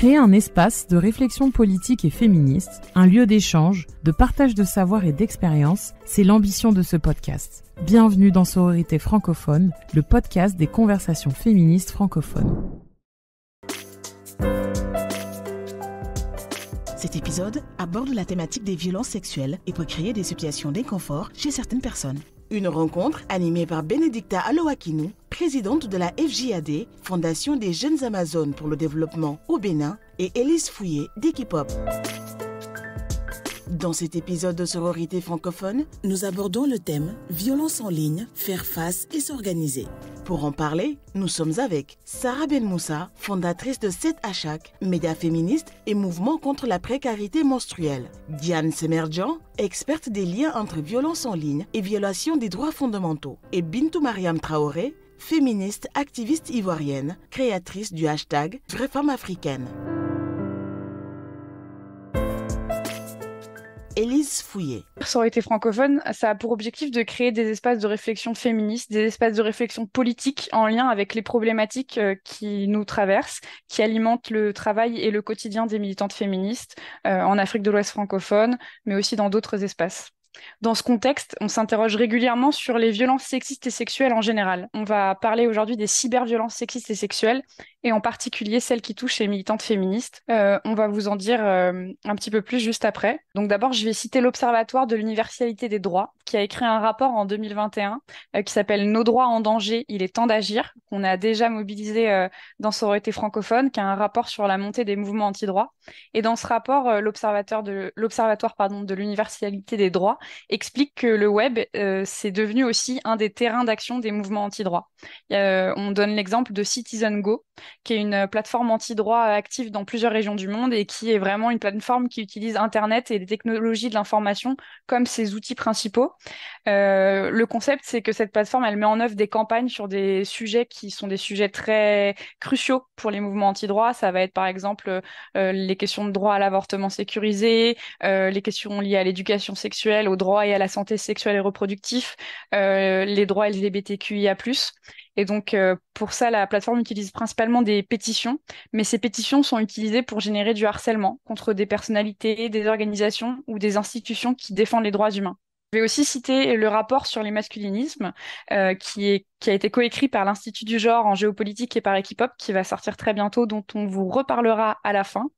Créer un espace de réflexion politique et féministe, un lieu d'échange, de partage de savoir et d'expérience, c'est l'ambition de ce podcast. Bienvenue dans Sororité francophone, le podcast des conversations féministes francophones. Cet épisode aborde la thématique des violences sexuelles et peut créer des situations d'inconfort chez certaines personnes. Une rencontre animée par Benedicta Aloakinu, présidente de la FJAD, Fondation des Jeunes Amazones pour le Développement au Bénin, et Élise Fouillé d'Equipop. Dans cet épisode de Sororité francophone, nous abordons le thème « Violence en ligne, faire face et s'organiser ». Pour en parler, nous sommes avec Sarah Ben Moussa, fondatrice de 7Achak, média féministe et mouvement contre la précarité menstruelle. Diane Semerjan, experte des liens entre violence en ligne et violation des droits fondamentaux. Et Bintou Mariam Traoré, féministe activiste ivoirienne, créatrice du hashtag Vraie Femme Africaine. Élise Fouillé. Sororité francophone, ça a pour objectif de créer des espaces de réflexion féministe, des espaces de réflexion politique en lien avec les problématiques qui nous traversent, qui alimentent le travail et le quotidien des militantes féministes en Afrique de l'Ouest francophone, mais aussi dans d'autres espaces. Dans ce contexte, on s'interroge régulièrement sur les violences sexistes et sexuelles en général. On va parler aujourd'hui des cyberviolences sexistes et sexuelles, et en particulier celles qui touchent les militantes féministes. On va vous en dire un petit peu plus juste après. Donc d'abord, je vais citer l'Observatoire de l'universalité des droits, qui a écrit un rapport en 2021 qui s'appelle « Nos droits en danger, il est temps d'agir », qu'on a déjà mobilisé dans Sororité francophone, qui a un rapport sur la montée des mouvements anti-droits. Et dans ce rapport, l'Observatoire de l'universalité des droits explique que le web, c'est devenu aussi un des terrains d'action des mouvements anti-droits. On donne l'exemple de Citizen Go, qui est une plateforme anti-droit active dans plusieurs régions du monde et qui est vraiment une plateforme qui utilise Internet et les technologies de l'information comme ses outils principaux. Le concept, c'est que cette plateforme, elle met en œuvre des campagnes sur des sujets qui sont des sujets très cruciaux pour les mouvements anti-droit. Ça va être par exemple les questions de droit à l'avortement sécurisé, les questions liées à l'éducation sexuelle, au droit et à la santé sexuelle et reproductive, les droits LGBTQIA+. Et donc, pour ça, la plateforme utilise principalement des pétitions, mais ces pétitions sont utilisées pour générer du harcèlement contre des personnalités, des organisations ou des institutions qui défendent les droits humains. Je vais aussi citer le rapport sur les masculinismes qui a été coécrit par l'Institut du genre en géopolitique et par Equipop, qui va sortir très bientôt, dont on vous reparlera à la fin,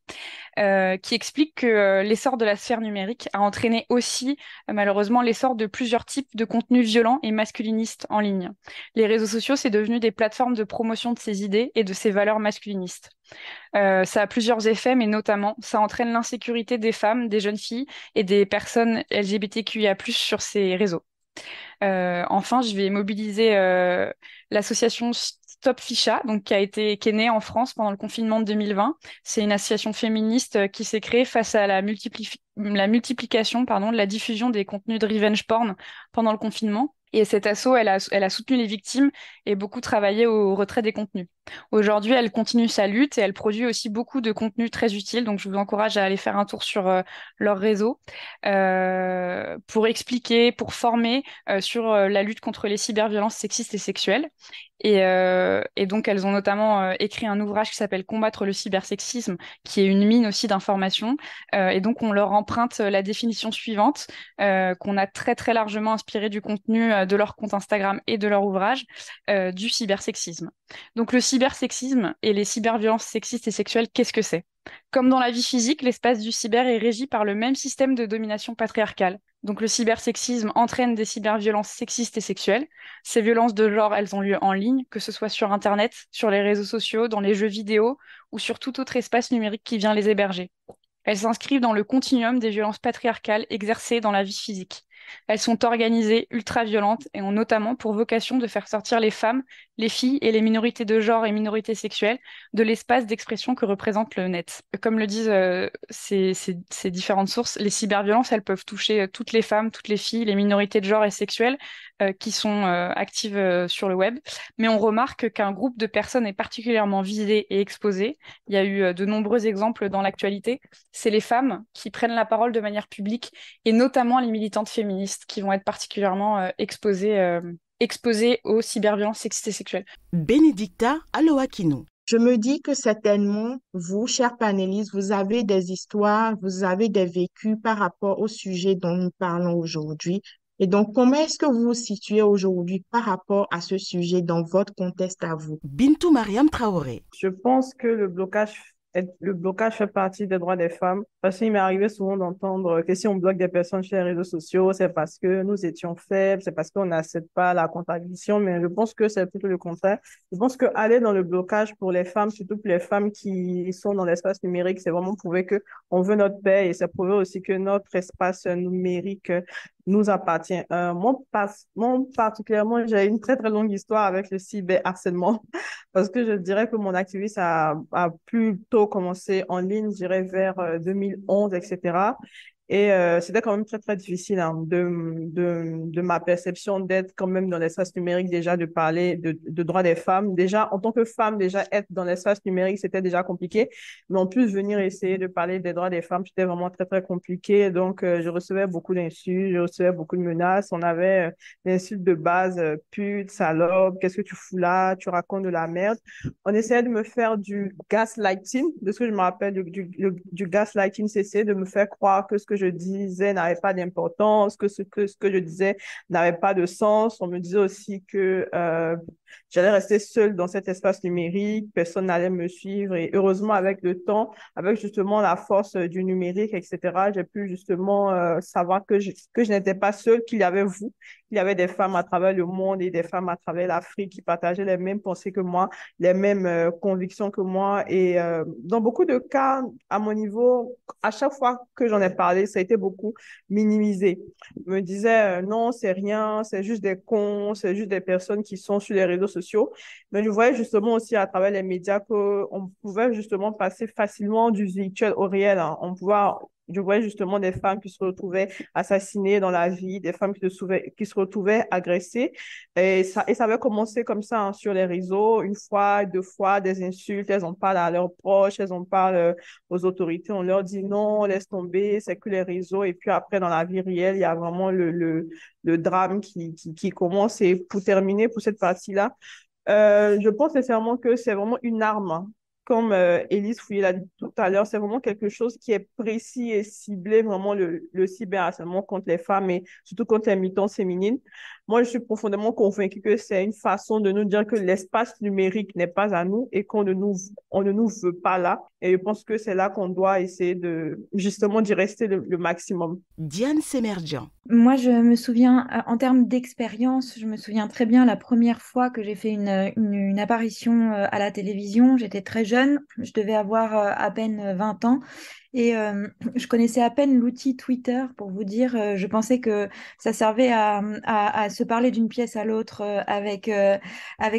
qui explique que l'essor de la sphère numérique a entraîné aussi malheureusement l'essor de plusieurs types de contenus violents et masculinistes en ligne. Les réseaux sociaux, c'est devenu des plateformes de promotion de ces idées et de ces valeurs masculinistes. Ça a plusieurs effets, mais notamment, ça entraîne l'insécurité des femmes, des jeunes filles et des personnes LGBTQIA+ sur ces réseaux. Enfin, je vais mobiliser l'association Stop Ficha, donc qui est née en France pendant le confinement de 2020. C'est une association féministe qui s'est créée face à la multiplication de la diffusion des contenus de revenge porn pendant le confinement. Et cet asso, elle a soutenu les victimes et beaucoup travaillé au retrait des contenus. Aujourd'hui, elle continue sa lutte et elle produit aussi beaucoup de contenus très utiles. Donc, je vous encourage à aller faire un tour sur leur réseau pour expliquer, pour former sur la lutte contre les cyberviolences sexistes et sexuelles. Et donc, elles ont notamment écrit un ouvrage qui s'appelle Combattre le cybersexisme, qui est une mine aussi d'informations. Et donc, on leur emprunte la définition suivante, qu'on a très, très largement inspirée du contenu de leur compte Instagram et de leur ouvrage, du cybersexisme. Donc, le cybersexisme et les cyberviolences sexistes et sexuelles, qu'est-ce que c'est ? Comme dans la vie physique, l'espace du cyber est régi par le même système de domination patriarcale. Donc le cybersexisme entraîne des cyberviolences sexistes et sexuelles. Ces violences de genre, elles ont lieu en ligne, que ce soit sur Internet, sur les réseaux sociaux, dans les jeux vidéo ou sur tout autre espace numérique qui vient les héberger. Elles s'inscrivent dans le continuum des violences patriarcales exercées dans la vie physique. Elles sont organisées, ultra-violentes et ont notamment pour vocation de faire sortir les femmes, les filles et les minorités de genre et minorités sexuelles de l'espace d'expression que représente le net. Comme le disent ces différentes sources, les cyberviolences, elles peuvent toucher toutes les femmes, toutes les filles, les minorités de genre et sexuelles qui sont actives sur le web. Mais on remarque qu'un groupe de personnes est particulièrement visé et exposé. Il y a eu de nombreux exemples dans l'actualité. C'est les femmes qui prennent la parole de manière publique et notamment les militantes féministes qui vont être particulièrement exposées aux cyberviolences sexistes et sexuelles. Benedicta Aloakinu. Je me dis que certainement, vous, chers panélistes, vous avez des histoires, vous avez des vécus par rapport au sujet dont nous parlons aujourd'hui. Et donc, comment est-ce que vous vous situez aujourd'hui par rapport à ce sujet dans votre contexte à vous? Bintou Mariam Traoré. Je pense que le blocage fait partie des droits des femmes parce qu'il m'est arrivé souvent d'entendre que si on bloque des personnes sur les réseaux sociaux, c'est parce que nous étions faibles, c'est parce qu'on n'accepte pas la contradiction, mais je pense que c'est plutôt le contraire. Je pense que aller dans le blocage pour les femmes, surtout pour les femmes qui sont dans l'espace numérique, c'est vraiment prouver que on veut notre paix et c'est prouver aussi que notre espace numérique nous appartient. Moi, particulièrement, j'ai une très, très longue histoire avec le cyberharcèlement. Parce que je dirais que mon activisme a plutôt commencé en ligne, je dirais vers 2011, etc. Et c'était quand même très, très difficile hein, de ma perception d'être quand même dans l'espace numérique, déjà de parler de droits des femmes. Déjà, en tant que femme, déjà être dans l'espace numérique, c'était déjà compliqué. Mais en plus, venir essayer de parler des droits des femmes, c'était vraiment très, très compliqué. Donc, je recevais beaucoup d'insultes, je recevais beaucoup de menaces. On avait des insultes de base, pute, salope, qu'est-ce que tu fous là, tu racontes de la merde. On essayait de me faire du gaslighting, de ce que je me rappelle du gaslighting, c'est de me faire croire que ce que je disais n'avait pas d'importance, que ce que je disais n'avait pas de sens. On me disait aussi que j'allais rester seule dans cet espace numérique, personne n'allait me suivre. Et heureusement, avec le temps, avec justement la force du numérique, etc., j'ai pu justement savoir que je n'étais pas seule, qu'il y avait vous, qu'il y avait des femmes à travers le monde et des femmes à travers l'Afrique qui partageaient les mêmes pensées que moi, les mêmes convictions que moi. Et dans beaucoup de cas, à mon niveau, à chaque fois que j'en ai parlé, ça a été beaucoup minimisé. Je me disais, non, c'est rien, c'est juste des cons, c'est juste des personnes qui sont sur les réseaux sociaux. Mais je voyais justement aussi à travers les médias qu'on pouvait justement passer facilement du virtuel au réel. Hein. Je voyais justement des femmes qui se retrouvaient assassinées dans la vie, des femmes qui se retrouvaient agressées. Et ça avait commencé comme ça hein, sur les réseaux, une fois, deux fois, des insultes, elles en parlent à leurs proches, elles en parlent aux autorités, on leur dit non, laisse tomber, c'est que les réseaux. Et puis après, dans la vie réelle, il y a vraiment le drame qui commence. Et pour terminer, pour cette partie-là, je pense sincèrement que c'est vraiment une arme, hein. Comme Élise Fouillé l'a dit tout à l'heure, c'est vraiment quelque chose qui est précis et ciblé, vraiment le cyberharcèlement contre les femmes et surtout contre les militantes féminines. Moi, je suis profondément convaincue que c'est une façon de nous dire que l'espace numérique n'est pas à nous et on ne nous veut pas là. Et je pense que c'est là qu'on doit essayer justement d'y rester le maximum. Diane Semerjian. Moi, je me souviens, en termes d'expérience, je me souviens très bien la première fois que j'ai fait une apparition à la télévision. J'étais très jeune, je devais avoir à peine 20 ans. Et je connaissais à peine l'outil Twitter, pour vous dire. Je pensais que ça servait à se parler d'une pièce à l'autre avec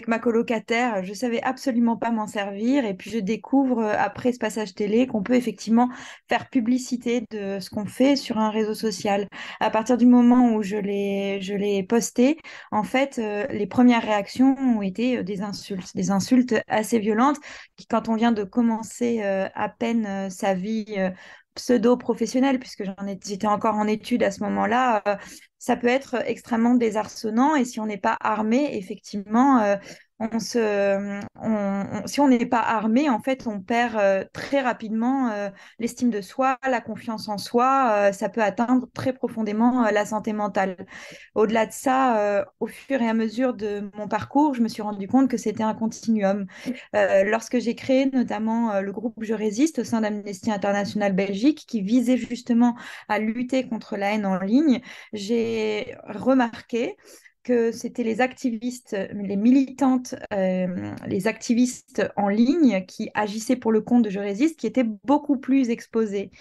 ma colocataire. Je savais absolument pas m'en servir. Et puis je découvre après ce passage télé qu'on peut effectivement faire publicité de ce qu'on fait sur un réseau social. À partir du moment où je l'ai posté, en fait, les premières réactions ont été des insultes assez violentes qui, quand on vient de commencer à peine sa vie pseudo-professionnelle, puisque j'étais encore en études à ce moment-là, ça peut être extrêmement désarçonnant. Et si on n'est pas armé, effectivement, si on n'est pas armé, en fait, on perd très rapidement l'estime de soi, la confiance en soi. Ça peut atteindre très profondément la santé mentale. Au-delà de ça, au fur et à mesure de mon parcours, je me suis rendu compte que c'était un continuum. Lorsque j'ai créé notamment le groupe Je Résiste au sein d'Amnesty International Belgique, qui visait justement à lutter contre la haine en ligne, j'ai remarqué que c'était les activistes, les militantes, les activistes en ligne qui agissaient pour le compte de Je Résiste, qui étaient beaucoup plus exposés.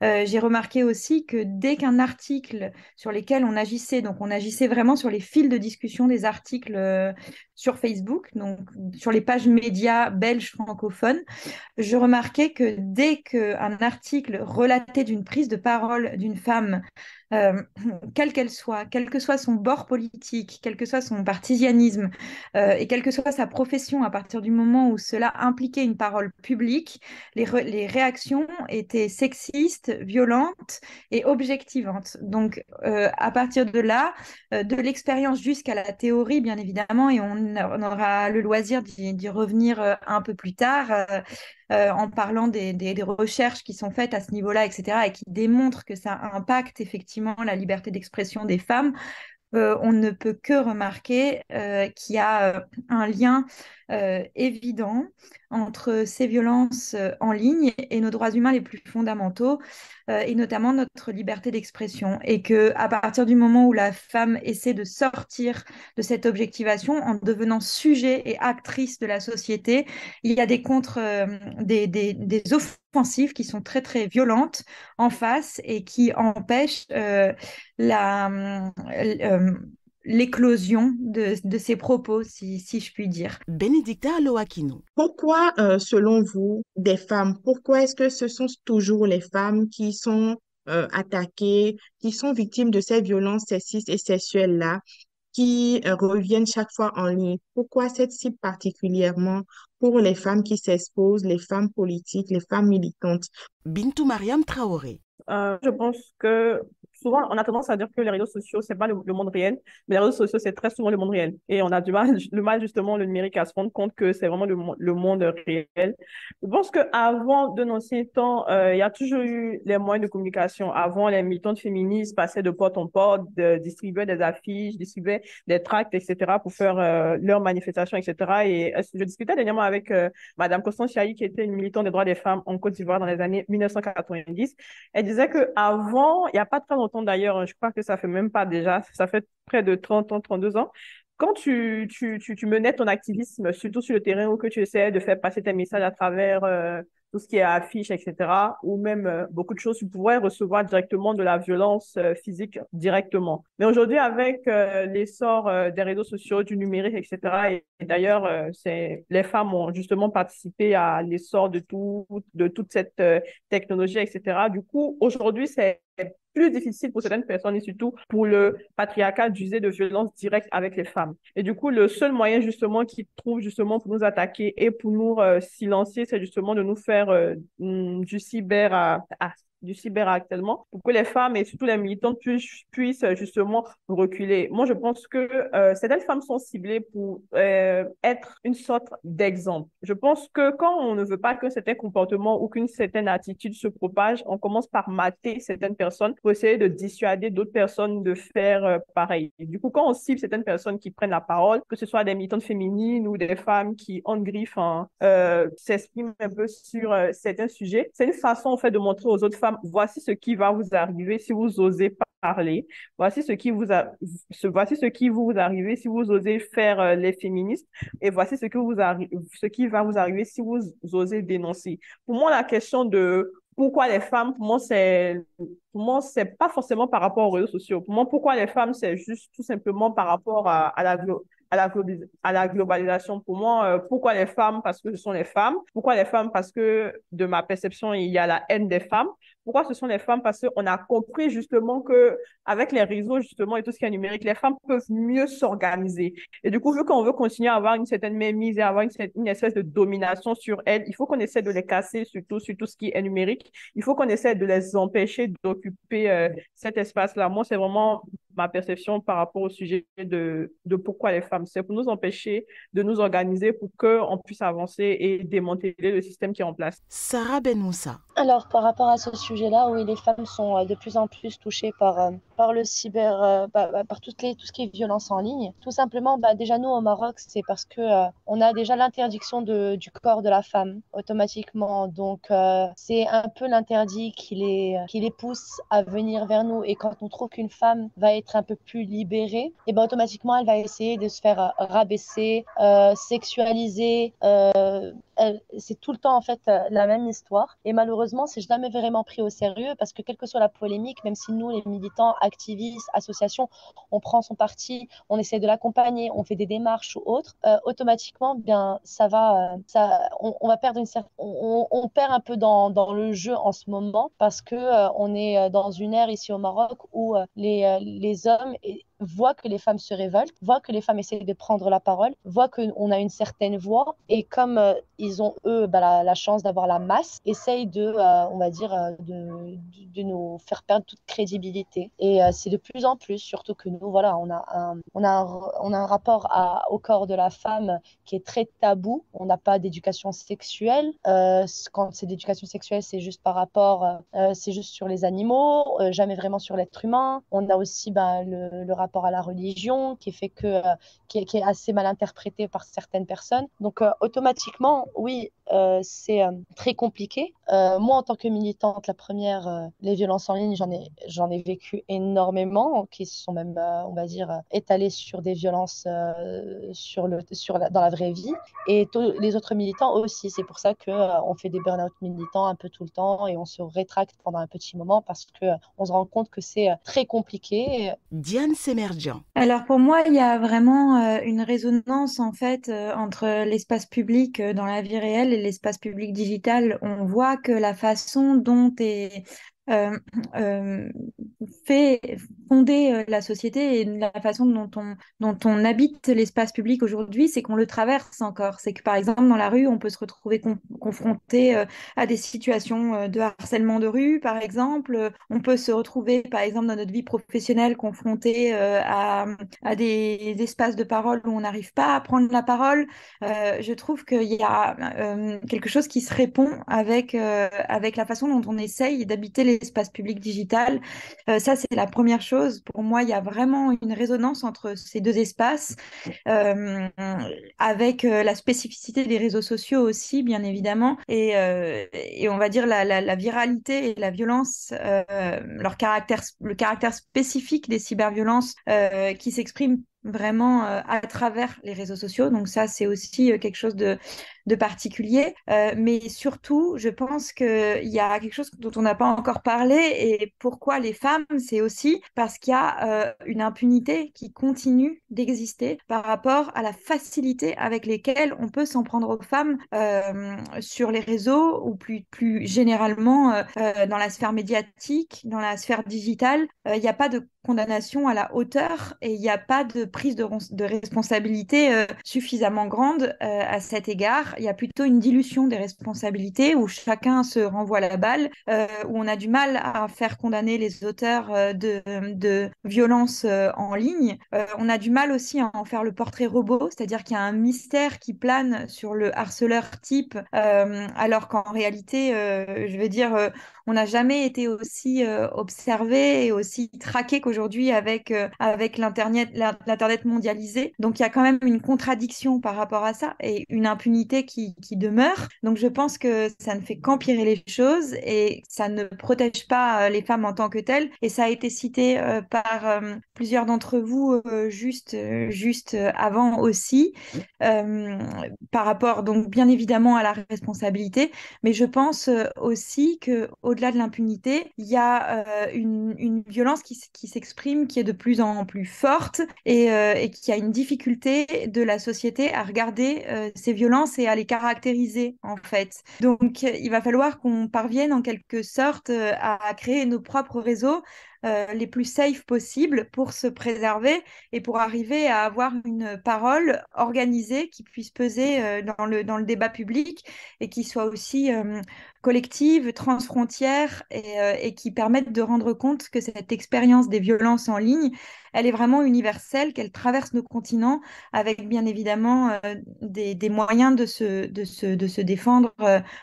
J'ai remarqué aussi que dès qu'un article sur lesquels on agissait, donc on agissait vraiment sur les fils de discussion des articles sur Facebook, donc sur les pages médias belges francophones, je remarquais que dès qu'un article relatait d'une prise de parole d'une femme euh, quel que soit son bord politique, quel que soit son partisanisme et quelle que soit sa profession, à partir du moment où cela impliquait une parole publique, les réactions étaient sexistes, violentes et objectivantes. Donc, à partir de là, de l'expérience jusqu'à la théorie, bien évidemment, et on aura le loisir d'y revenir un peu plus tard. En parlant des recherches qui sont faites à ce niveau-là, etc., et qui démontrent que ça impacte effectivement la liberté d'expression des femmes, on ne peut que remarquer qu'il y a un lien évident entre ces violences en ligne et nos droits humains les plus fondamentaux, et notamment notre liberté d'expression. Et que à partir du moment où la femme essaie de sortir de cette objectivation en devenant sujet et actrice de la société, il y a des offensives qui sont très très violentes en face et qui empêchent l'éclosion de ces propos, si je puis dire. Benedicta Aloakino. Pourquoi, selon vous, des femmes, pourquoi est-ce que ce sont toujours les femmes qui sont attaquées, qui sont victimes de ces violences sexistes et sexuelles-là, qui reviennent chaque fois en ligne? Pourquoi cette cible particulièrement pour les femmes qui s'exposent, les femmes politiques, les femmes militantes? Bintou Mariam Traoré. Je pense que souvent, on a tendance à dire que les réseaux sociaux, c'est pas le monde réel, mais les réseaux sociaux, c'est très souvent le monde réel. Et on a le mal justement, le numérique, à se rendre compte que c'est vraiment le monde réel. Je pense qu'avant, de l'ancien temps, il y a toujours eu les moyens de communication. Avant, les militantes féministes passaient de porte en porte, distribuaient des affiches, distribuaient des tracts, etc., pour faire leurs manifestations, etc. Et je discutais dernièrement avec Madame Constance Chahi, qui était une militante des droits des femmes en Côte d'Ivoire dans les années 1990. Elle disait qu'avant, il n'y a pas très longtemps d'ailleurs, je crois que ça fait même pas déjà, ça fait près de 30 ans, 32 ans, quand tu menais ton activisme, surtout sur le terrain où que tu essaies de faire passer tes messages à travers tout ce qui est affiches, etc., ou même beaucoup de choses, tu pourrais recevoir directement de la violence physique directement. Mais aujourd'hui, avec l'essor des réseaux sociaux, du numérique, etc., et d'ailleurs, les femmes ont justement participé à l'essor de toute cette technologie, etc. Du coup, aujourd'hui, c'est plus difficile pour certaines personnes et surtout pour le patriarcat d'user de violence directe avec les femmes. Et du coup, le seul moyen justement qu'ils trouvent justement pour nous attaquer et pour nous silencier, c'est justement de nous faire du cyberharcèlement pour que les femmes et surtout les militantes puissent justement reculer. Moi, je pense que certaines femmes sont ciblées pour être une sorte d'exemple. Je pense que quand on ne veut pas qu'un certain comportement ou qu'une certaine attitude se propage, on commence par mater certaines personnes pour essayer de dissuader d'autres personnes de faire pareil. Et du coup, quand on cible certaines personnes qui prennent la parole, que ce soit des militantes féminines ou des femmes qui, en griffe, s'expriment un peu sur certains sujets, c'est une façon, en fait, de montrer aux autres femmes, voici ce qui va vous arriver si vous osez parler. Voici ce qui voici ce qui vous arrive si vous osez faire les féministes et voici ce qui va vous arriver si vous osez dénoncer. Pour moi, la question de pourquoi les femmes, pour moi, c'est pas forcément par rapport aux réseaux sociaux. Pour moi, pourquoi les femmes, c'est juste tout simplement par rapport à la globalisation. Pour moi, pourquoi les femmes? Parce que ce sont les femmes. Pourquoi les femmes? Parce que, de ma perception, il y a la haine des femmes. Pourquoi ce sont les femmes? Parce qu'on a compris justement que avec les réseaux justement et tout ce qui est numérique, les femmes peuvent mieux s'organiser. Et du coup, vu qu'on veut continuer à avoir une certaine mainmise et avoir une espèce de domination sur elles, il faut qu'on essaie de les casser surtout sur tout ce qui est numérique. Il faut qu'on essaie de les empêcher d'occuper cet espace-là. Moi, c'est vraiment ma perception par rapport au sujet de pourquoi les femmes. C'est pour nous empêcher de nous organiser pour qu'on puisse avancer et démanteler le système qui est en place. Sarah Ben Moussa. Alors, par rapport à ce sujet-là, oui, les femmes sont de plus en plus touchées par le cyber, par tout ce qui est violence en ligne. Tout simplement, déjà nous au Maroc, c'est parce que on a déjà l'interdiction du corps de la femme automatiquement. Donc, c'est un peu l'interdit qui les pousse à venir vers nous. Et quand on trouve qu'une femme va être un peu plus libérée, et automatiquement, elle va essayer de se faire rabaisser, sexualiser, c'est tout le temps en fait la même histoire. Et malheureusement, c'est jamais vraiment pris au sérieux parce que quelle que soit la polémique, même si nous, les militants, activistes, associations, on prend son parti, on essaie de l'accompagner, on fait des démarches ou autres, automatiquement, bien, on va perdre on perd un peu dans le jeu en ce moment parce que on est dans une ère ici au Maroc où les hommes voient que les femmes se révoltent, voient que les femmes essayent de prendre la parole, voient qu'on a une certaine voix et comme ils ont eux la chance d'avoir la masse, essayent on va dire, de nous faire perdre toute crédibilité. Et c'est de plus en plus, surtout que nous, voilà, on a un rapport au corps de la femme qui est très tabou. On n'a pas d'éducation sexuelle. Quand c'est d'éducation sexuelle, c'est juste c'est juste sur les animaux, jamais vraiment sur l'être humain. On a aussi le rapport à la religion qui est assez mal interprété par certaines personnes. Donc automatiquement, oui, c'est très compliqué. Moi, en tant que militante, la première, les violences en ligne, j'en ai vécu énormément, qui sont même, on va dire, étalées sur des violences dans la vraie vie. Et les autres militants aussi. C'est pour ça qu'on fait des burn-out militants un peu tout le temps et on se rétracte pendant un petit moment parce qu'on se rend compte que c'est très compliqué. Diane Semerjian. Alors pour moi, il y a vraiment une résonance en fait entre l'espace public dans la vie réelle et l'espace public digital. On voit que la façon dont est euh, euh, fait fonder la société et la façon dont on habite l'espace public aujourd'hui, c'est qu'on le traverse encore. C'est que par exemple dans la rue, on peut se retrouver confronté à des situations de harcèlement de rue, par exemple. On peut se retrouver par exemple dans notre vie professionnelle confronté à des espaces de parole où on n'arrive pas à prendre la parole. Je trouve qu'il y a quelque chose qui se répond avec la façon dont on essaye d'habiter l'espace public digital. Ça, c'est la première chose. Pour moi, il y a vraiment une résonance entre ces deux espaces, euh, avec la spécificité des réseaux sociaux aussi, bien évidemment, et on va dire la viralité et la violence, le caractère spécifique des cyberviolences qui s'expriment vraiment à travers les réseaux sociaux. Donc ça, c'est aussi quelque chose de particulier. Mais surtout, je pense qu'il y a quelque chose dont on n'a pas encore parlé et pourquoi les femmes, c'est aussi parce qu'il y a une impunité qui continue d'exister par rapport à la facilité avec lesquelles on peut s'en prendre aux femmes sur les réseaux ou plus généralement dans la sphère médiatique, dans la sphère digitale. Il n'y a pas de condamnation à la hauteur et il n'y a pas de prise de responsabilité suffisamment grande à cet égard. Il y a plutôt une dilution des responsabilités où chacun se renvoie la balle, où on a du mal à faire condamner les auteurs de violences en ligne. On a du mal aussi à en faire le portrait robot, c'est-à-dire qu'il y a un mystère qui plane sur le harceleur type, alors qu'en réalité, je veux dire, on n'a jamais été aussi observé et aussi traqué qu'aujourd'hui avec l'Internet mondialisé. Donc, il y a quand même une contradiction par rapport à ça et une impunité qui demeure. Donc, je pense que ça ne fait qu'empirer les choses et ça ne protège pas les femmes en tant que telles. Et ça a été cité par plusieurs d'entre vous juste avant aussi, par rapport donc bien évidemment à la responsabilité, mais je pense aussi que au-delà de l'impunité, il y a une violence qui s'exprime, qui est de plus en plus forte et qui a une difficulté de la société à regarder ces violences et à les caractériser en fait. Donc il va falloir qu'on parvienne en quelque sorte à créer nos propres réseaux les plus safe possibles pour se préserver et pour arriver à avoir une parole organisée qui puisse peser dans le débat public et qui soit aussi collective, transfrontière et qui permette de rendre compte que cette expérience des violences en ligne, elle est vraiment universelle, qu'elle traverse nos continents avec bien évidemment des moyens de se défendre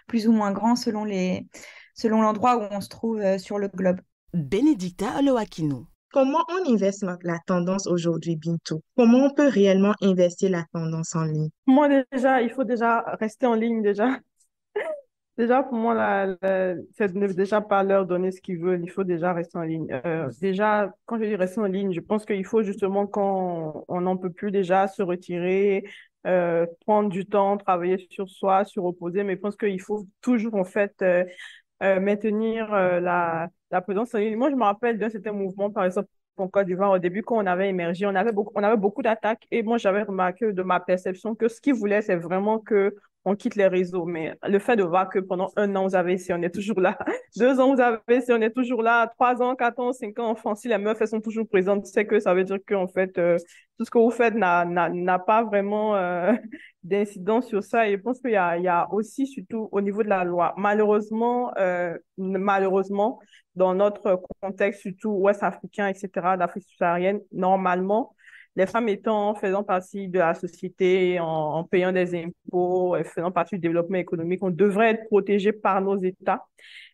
plus ou moins grands selon l'endroit où on se trouve sur le globe. Benedicta Oloakino. Comment on inverse la tendance aujourd'hui, Bintou? Comment on peut réellement investir la tendance en ligne? Moi, déjà, il faut déjà rester en ligne, déjà. Déjà, pour moi, c'est déjà pas leur donner ce qu'ils veulent. Il faut déjà rester en ligne. Déjà, quand je dis rester en ligne, je pense qu'il faut justement quand on n'en peut plus déjà se retirer, prendre du temps, travailler sur soi, se reposer, mais je pense qu'il faut toujours, en fait, maintenir la présence en ligne. Moi, je me rappelle d'un certain mouvement, par exemple, en Côte d'Ivoire, au début, quand on avait émergé, on avait beaucoup d'attaques et moi, j'avais remarqué de ma perception que ce qu'ils voulaient, c'est vraiment que on quitte les réseaux. Mais le fait de voir que pendant 1 an, vous avez essayé, on est toujours là. 2 ans, vous avez essayé, on est toujours là. 3 ans, 4 ans, 5 ans, enfin, si les meufs, elles sont toujours présentes, c'est que ça veut dire que, en fait, tout ce que vous faites n'a pas vraiment d'incidence sur ça. Et je pense il y a aussi, surtout au niveau de la loi, malheureusement, dans notre contexte, surtout ouest-africain, etc., d'Afrique subsaharienne, normalement, les femmes étant, faisant partie de la société, en payant des impôts, et faisant partie du développement économique, on devrait être protégées par nos États.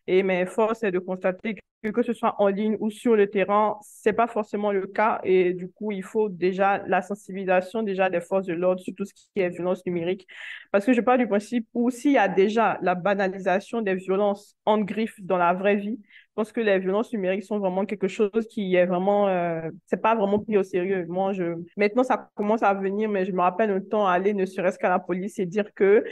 Et mais force est de constater que ce soit en ligne ou sur le terrain, c'est pas forcément le cas. Et du coup, il faut déjà la sensibilisation déjà des forces de l'ordre sur tout ce qui est violence numérique. Parce que je pars du principe où s'il y a déjà la banalisation des violences en griffe dans la vraie vie, je pense que les violences numériques sont vraiment quelque chose qui est vraiment, c'est pas vraiment pris au sérieux. Maintenant, ça commence à venir, mais je me rappelle un temps aller ne serait-ce qu'à la police et dire que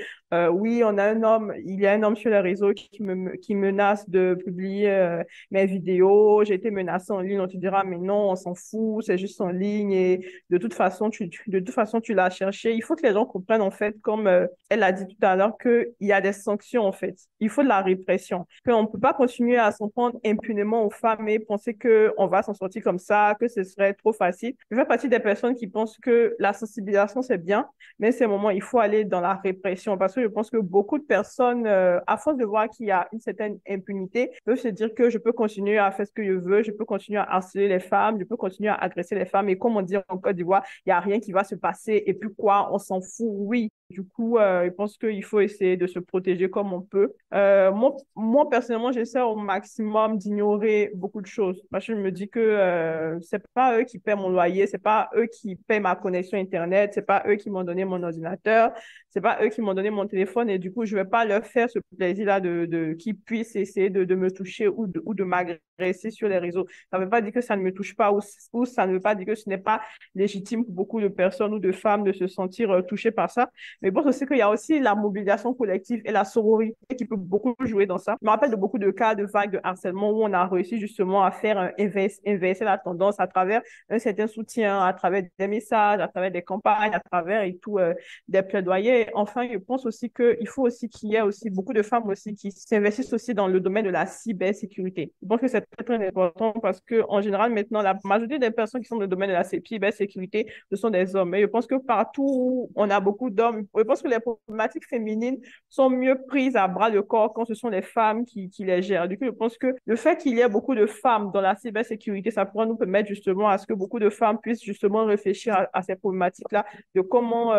oui, il y a un homme sur les réseaux qui menace de publier mes vidéos, j'ai été menacée en ligne, on te dira, mais non, on s'en fout, c'est juste en ligne et de toute façon, tu l'as cherché. Il faut que les gens comprennent, en fait, comme elle a dit tout à l'heure, qu'il y a des sanctions, en fait. Il faut de la répression. Qu'on ne peut pas continuer à s'en prendre impunément aux femmes et penser qu'on va s'en sortir comme ça, que ce serait trop facile. Je fais partie des personnes qui pensent que la sensibilisation, c'est bien, mais c'est un moment, il faut aller dans la répression parce que je pense que beaucoup de personnes, à force de voir qu'il y a une certaine impunité, peuvent se dire que je peux continuer à faire ce que je veux, je peux continuer à harceler les femmes, je peux continuer à agresser les femmes. Et comme on dit en Côte d'Ivoire, il n'y a rien qui va se passer. Et puis quoi, on s'en fout, oui. Du coup, je pense qu'il faut essayer de se protéger comme on peut. Moi, personnellement, j'essaie au maximum d'ignorer beaucoup de choses. Parce que je me dis que c'est pas eux qui paient mon loyer, c'est pas eux qui paient ma connexion Internet, c'est pas eux qui m'ont donné mon ordinateur, c'est pas eux qui m'ont donné mon téléphone. Et du coup, je vais pas leur faire ce plaisir-là qu'ils puissent essayer de me toucher ou de m'agresser sur les réseaux. Ça ne veut pas dire que ça ne me touche pas ou ça ne veut pas dire que ce n'est pas légitime pour beaucoup de personnes ou de femmes de se sentir touchées par ça. Mais je pense aussi qu'il y a aussi la mobilisation collective et la sororité qui peut beaucoup jouer dans ça. Je me rappelle de beaucoup de cas de vagues de harcèlement où on a réussi justement à faire inverser la tendance à travers un certain soutien, à travers des messages, à travers des campagnes, à travers et tout, des plaidoyers. Enfin, je pense aussi qu'il faut aussi qu'il y ait aussi beaucoup de femmes aussi qui s'investissent aussi dans le domaine de la cybersécurité. Je pense que c'est très, très important parce que en général, maintenant, la majorité des personnes qui sont dans le domaine de la cybersécurité, ce sont des hommes. Et je pense que partout où on a beaucoup d'hommes, je pense que les problématiques féminines sont mieux prises à bras le corps quand ce sont les femmes qui les gèrent. Du coup, je pense que le fait qu'il y ait beaucoup de femmes dans la cybersécurité, ça pourra nous permettre justement à ce que beaucoup de femmes puissent justement réfléchir à ces problématiques-là, de comment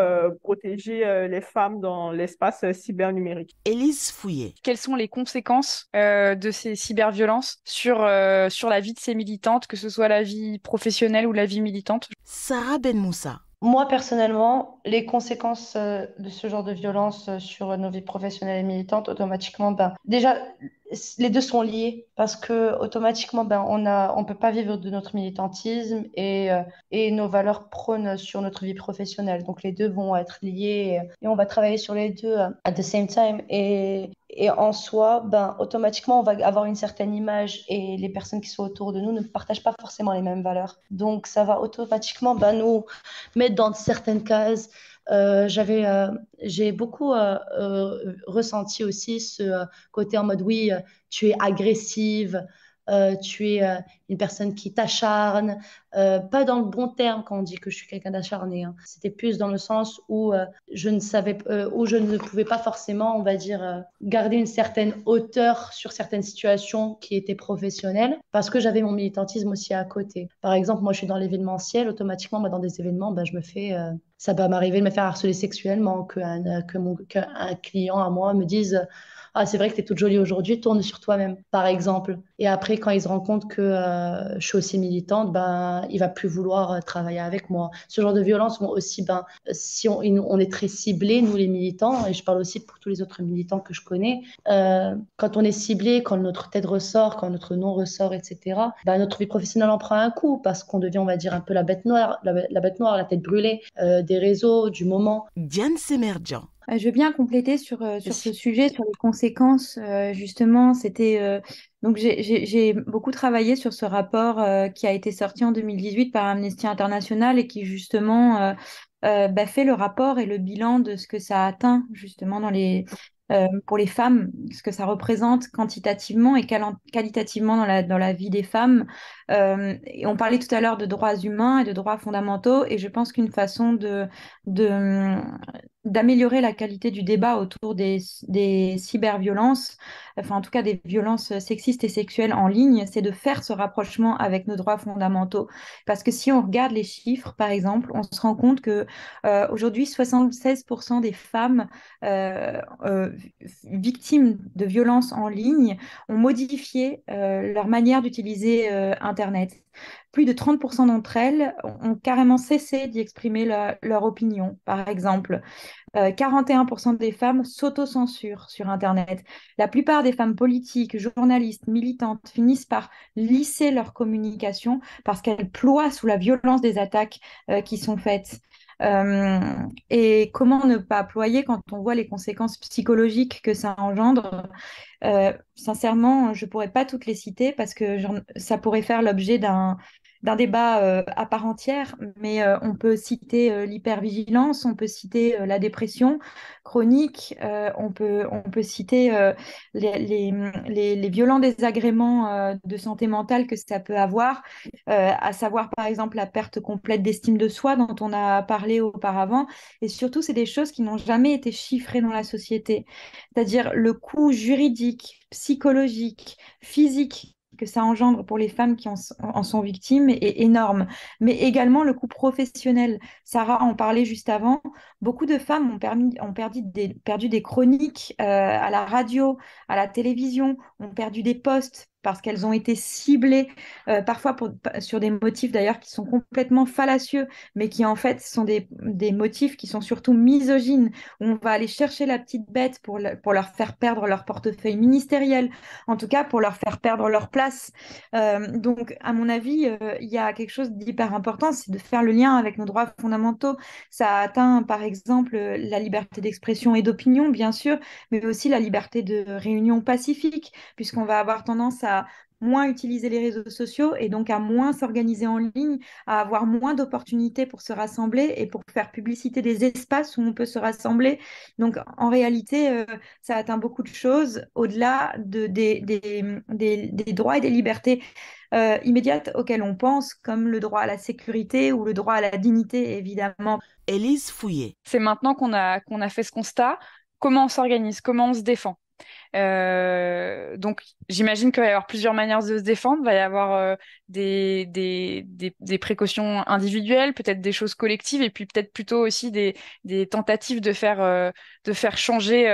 protéger les femmes dans l'espace cybernumérique. Élise Fouillet. Quelles sont les conséquences de ces cyberviolences sur la vie de ces militantes, que ce soit la vie professionnelle ou la vie militante? Sarah Ben Moussa. Moi, personnellement, les conséquences de ce genre de violence sur nos vies professionnelles et militantes, automatiquement, déjà, les deux sont liés parce que automatiquement, on peut pas vivre de notre militantisme et nos valeurs prônent sur notre vie professionnelle. Donc, les deux vont être liés et on va travailler sur les deux at the same time. Et en soi, automatiquement, on va avoir une certaine image et les personnes qui sont autour de nous ne partagent pas forcément les mêmes valeurs. Donc, ça va automatiquement nous mettre dans certaines cases. J'ai beaucoup ressenti aussi ce côté en mode oui, tu es agressive, tu es une personne qui t'acharne, pas dans le bon terme quand on dit que je suis quelqu'un d'acharné, hein. C'était plus dans le sens où je ne pouvais pas forcément, on va dire, garder une certaine hauteur sur certaines situations qui étaient professionnelles parce que j'avais mon militantisme aussi à côté. Par exemple, moi je suis dans l'événementiel, automatiquement dans des événements, ça va m'arriver de me faire harceler sexuellement, qu'un client à moi me dise ah, c'est vrai que tu es toute jolie aujourd'hui, tourne sur toi-même, par exemple. Et après, quand ils se rendent compte que je suis aussi militante, il va plus vouloir travailler avec moi. Ce genre de violence vont aussi, si on est très ciblés, nous les militants, et je parle aussi pour tous les autres militants que je connais, quand on est ciblé, quand notre tête ressort, quand notre nom ressort, etc., notre vie professionnelle en prend un coup parce qu'on devient, on va dire, un peu la bête noire, la bête noire, la tête brûlée des réseaux, du moment. Diane Semerjian. Je veux bien compléter sur ce sujet, sur les conséquences. Justement, donc j'ai beaucoup travaillé sur ce rapport qui a été sorti en 2018 par Amnesty International et qui justement fait le rapport et le bilan de ce que ça a atteint justement pour les femmes, ce que ça représente quantitativement et qualitativement dans la vie des femmes. Et on parlait tout à l'heure de droits humains et de droits fondamentaux, et je pense qu'une façon de d'améliorer la qualité du débat autour des cyberviolences, enfin en tout cas des violences sexistes et sexuelles en ligne, c'est de faire ce rapprochement avec nos droits fondamentaux. Parce que si on regarde les chiffres, par exemple, on se rend compte que aujourd'hui, 76% des femmes victimes de violences en ligne ont modifié leur manière d'utiliser Internet. Plus de 30% d'entre elles ont carrément cessé d'y exprimer leur opinion, par exemple. 41% des femmes s'autocensurent sur Internet. La plupart des femmes politiques, journalistes, militantes finissent par lisser leur communication parce qu'elles ploient sous la violence des attaques qui sont faites. Et comment ne pas ployer quand on voit les conséquences psychologiques que ça engendre? Sincèrement, je ne pourrais pas toutes les citer parce que ça pourrait faire l'objet d'un débat à part entière, mais on peut citer l'hypervigilance, on peut citer la dépression chronique, on peut citer les violents désagréments de santé mentale que ça peut avoir, à savoir par exemple la perte complète d'estime de soi dont on a parlé auparavant, et surtout c'est des choses qui n'ont jamais été chiffrées dans la société, c'est-à-dire le coût juridique, psychologique, physique que ça engendre pour les femmes qui en sont victimes est énorme, mais également le coût professionnel. Sarah en parlait juste avant. Beaucoup de femmes ont perdu des chroniques à la radio, à la télévision, ont perdu des postes parce qu'elles ont été ciblées, parfois sur des motifs d'ailleurs qui sont complètement fallacieux, mais qui en fait sont des motifs qui sont surtout misogynes, où on va aller chercher la petite bête pour leur faire perdre leur portefeuille ministériel, en tout cas pour leur faire perdre leur place. Donc, à mon avis, il y a quelque chose d'hyper important, c'est de faire le lien avec nos droits fondamentaux. Ça atteint, par exemple, la liberté d'expression et d'opinion, bien sûr, mais aussi la liberté de réunion pacifique, puisqu'on va avoir tendance à moins utiliser les réseaux sociaux et donc à moins s'organiser en ligne, à avoir moins d'opportunités pour se rassembler et pour faire publicité des espaces où on peut se rassembler. Donc, en réalité, ça atteint beaucoup de choses au-delà des droits et des libertés immédiates auxquelles on pense, comme le droit à la sécurité ou le droit à la dignité, évidemment. Élise Fouillé. C'est maintenant qu'on a fait ce constat, comment on s'organise, comment on se défend. Donc, j'imagine qu'il va y avoir plusieurs manières de se défendre. Il va y avoir des précautions individuelles, peut-être des choses collectives, et puis peut-être plutôt aussi des tentatives de faire changer